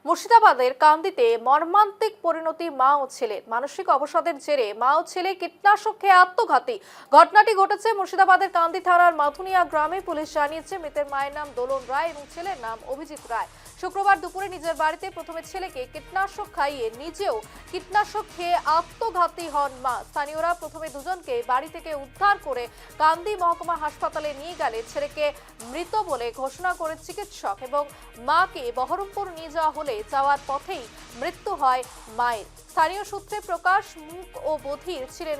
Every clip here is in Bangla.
মুর্শিদাবাদের কান্দিতে মর্মান্তিক পরিণতি মা ও ছেলে। মানসিক অবসাদের জেরে মা ও ছেলে কীটনাশক খেয়ে আত্মঘাতী। ঘটনাটি ঘটেছে মুর্শিদাবাদের কান্দি থানার মাথুনিয়া গ্রামে। পুলিশ জানিয়েছে মৃতের মায়ের নাম দোলন রায় এবং ছেলের নাম অভিজিৎ রায়। শুক্রবার দুপুরে নিজের বাড়িতে প্রথমে ছেলেকে কীটনাশক খাইয়ে নিজেও কীটনাশক খেয়ে আত্মঘাতী হন মা। স্থানীয়রা প্রথমে দুজনকে বাড়ি থেকে উদ্ধার করে কান্দি মহকুমা হাসপাতালে নিয়ে গেলে ছেলেকে মৃত বলে ঘোষণা করে চিকিৎসক এবং মাকে বহরমপুর নিয়ে যাওয়া হলে যাওয়ার পথেই মৃত্যু হয় মায়ের। স্থানীয় সূত্রে প্রকাশ, মুখ ও বধির ছিলেন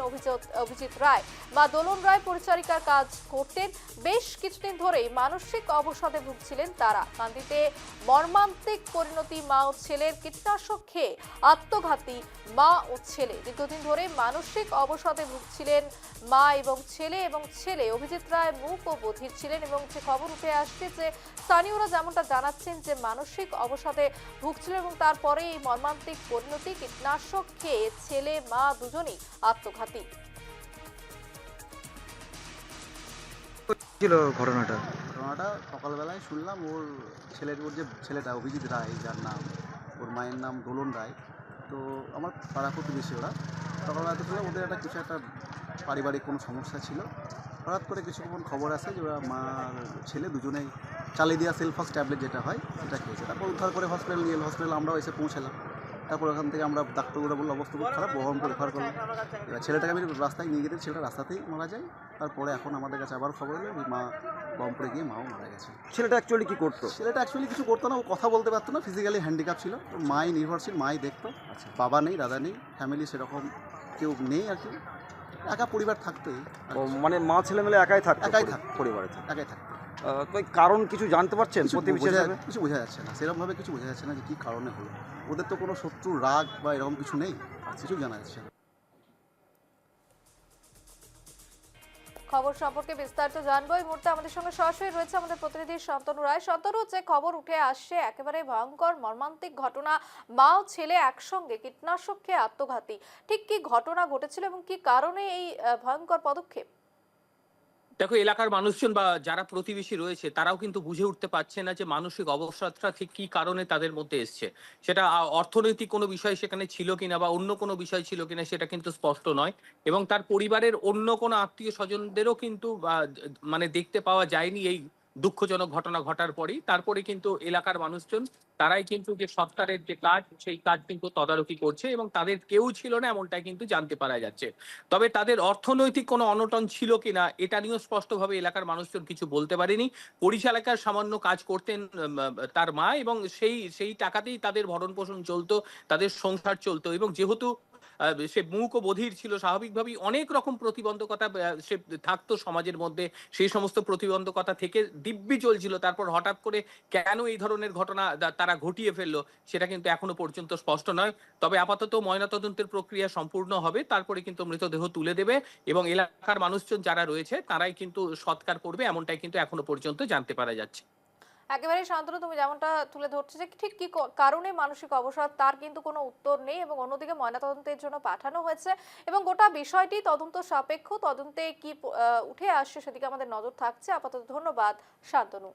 অভিজিৎ রায়। মা দোলন রায় পরিচারিকার কাজ করতেন। বেশ কিছুদিন ধরেই মানসিক অবসাদে ভুগছিলেন তারা। কান্দিতে মর্মান্তিক পরিণতি মা ও ছেলের। কীটনাশক খেয়ে আত্মঘাতী মা ও ছেলে। দীর্ঘদিন ধরে মানসিক অবসাদে ভুগছিলেন মা এবং ছেলে অভিজিৎ রায় মুখ ও বধির ছিলেন। এবং যে খবর উঠে আসছে যে স্থানীয়রা যেমনটা জানাচ্ছেন যে মানসিক অবসাদে ভুগছিলেন এবং তারপরে এই মর্মান্তিক পরিণতি। কীটনাশক খেয়ে ছেলে মা দুজনেই আত্মঘাতী। ছিল ঘটনাটা সকালবেলায় শুনলাম ওর যে ছেলেটা অভিজিৎ রায়, যার নাম, ওর মায়ের নাম দোলন রায়। তো আমার পাড়া প্রতিবেশী ওরা। সকালবেলাতে শুনলাম ওদের কিছু একটা পারিবারিক কোনো সমস্যা ছিল। হঠাৎ করে কিছুক্ষণ খবর আসে যে ওরা মা ছেলে দুজনেই চালিয়ে দেওয়া সেলফাস ট্যাবলেট যেটা হয় সেটা খেয়েছে। তারপর উদ্ধার করে হসপিটাল নিয়ে এলো। হসপিটালে আমরাও এসে পৌঁছালাম। তারপর ওখান থেকে আমরা ডাক্তারগুলো বললো অবস্থা খুব খারাপ, বহরমপুর রেফার করলাম। এবার ছেলেটাকে আমি রাস্তায় নিয়ে যেতে, ছেলেটা রাস্তাতেই মারা যায়। তারপরে এখন আমাদের কাছে আবার খবর এলো মা বহরমপুরে গিয়ে মাও মারা গেছে। ছেলেটা অ্যাকচুয়ালি কী করতো? ছেলেটা অ্যাকচুয়ালি কিছু করতো না, ও কথা বলতে পারতো না, ফিজিক্যালি হ্যান্ডিক্যাপ ছিল। তো মাই নির্ভরশীল, মাই দেখতো। আচ্ছা, বাবা নেই, দাদা নেই, ফ্যামিলি সেরকম কেউ নেই আর কি। একা পরিবার থাকতোই। মানে মা ছেলে মিলে একাই থাকতো? একাই থাকতো পরিবারে একাই থাকতো। তো কারণ কিছু জানতে পারছেন? কিছু বোঝা যাচ্ছে না, সেরকমভাবে কিছু বোঝা যাচ্ছে না যে কী কারণে হলো। ওদের তো কোনো শত্রু, রাগ বা এরকম কিছু নেই, কিছু জানা যাচ্ছে না। খবর সম্পর্কে বিস্তারিত জানবো। এই মুহূর্তে আমাদের সঙ্গে সরাসরি রয়েছে আমাদের প্রতিনিধি শান্তনু রায়। শান্তনু, যে খবর উঠে আসছে একেবারে ভয়ঙ্কর মর্মান্তিক ঘটনা, মা ও ছেলে একসঙ্গে কীটনাশক খেয়ে আত্মঘাতী। ঠিক কি ঘটনা ঘটেছিল এবং কি কারণে এই ভয়ঙ্কর পদক্ষেপ? দেখো, এলাকার মানুষজন বা যারা প্রতিবেশী রয়েছে তারাও কিন্তু বুঝে উঠতে পারছে না যে মানসিক অবসাদটা ঠিক কি কারণে তাদের মধ্যে এসছে। সেটা অর্থনৈতিক কোনো বিষয় সেখানে ছিল কিনা বা অন্য কোনো বিষয় ছিল কিনা সেটা কিন্তু স্পষ্ট নয়। এবং তার পরিবারের অন্য কোনো আত্মীয় স্বজনদেরও কিন্তু মানে দেখতে পাওয়া যায়নি এই দুঃখজনক ঘটনা ঘটার পরেই। তারপরে কিন্তু এলাকার মানুষজন তারাই কিন্তু যে সরকারের যে কাজ সেই কাজ কিন্তু তদারকি করছে এবং তাদের কেউ ছিল না এমনটাই কিন্তু জানতে পারা যাচ্ছে। তবে তাদের অর্থনৈতিক কোনো অনটন ছিল কিনা এটা নিয়েও স্পষ্টভাবে এলাকার মানুষজন কিছু বলতে পারেনি। পরিচালকের সামান্য কাজ করতেন তার মা, এবং সেই টাকাতেই তাদের ভরণ পোষণ চলতো, তাদের সংসার চলতো। এবং যেহেতু সে মূক ও বধির ছিল, স্বাভাবিকভাবেই অনেক রকম প্রতিবন্ধকতা সে থাকতো সমাজের মধ্যে। সেই সমস্ত প্রতিবন্ধকতা থেকে দিব্যি চলছিল। তারপর হঠাৎ করে কেন এই ধরনের ঘটনা তারা ঘটিয়ে ফেললো সেটা কিন্তু এখনো পর্যন্ত স্পষ্ট নয়। তবে আপাতত ময়নাতদন্তের প্রক্রিয়া সম্পূর্ণ হবে, তারপরে কিন্তু মৃতদেহ তুলে দেবে এবং এলাকার মানুষজন যারা রয়েছে তারাই কিন্তু সৎকার করবে, এমনটাই কিন্তু এখনো পর্যন্ত জানতে পারা যাচ্ছে। একেবারে শান্তনু, তুমি যেমনটা তুলে ধরছো যে ঠিক কি কারণে মানসিক অবসাদ তার কিন্তু কোনো উত্তর নেই এবং অন্যদিকে ময়নাতদন্তের জন্য পাঠানো হয়েছে এবং গোটা বিষয়টি তদন্ত সাপেক্ষ। তদন্তে কি উঠে আসছে সেদিকে আমাদের নজর থাকছে। আপাতত ধন্যবাদ শান্তনু।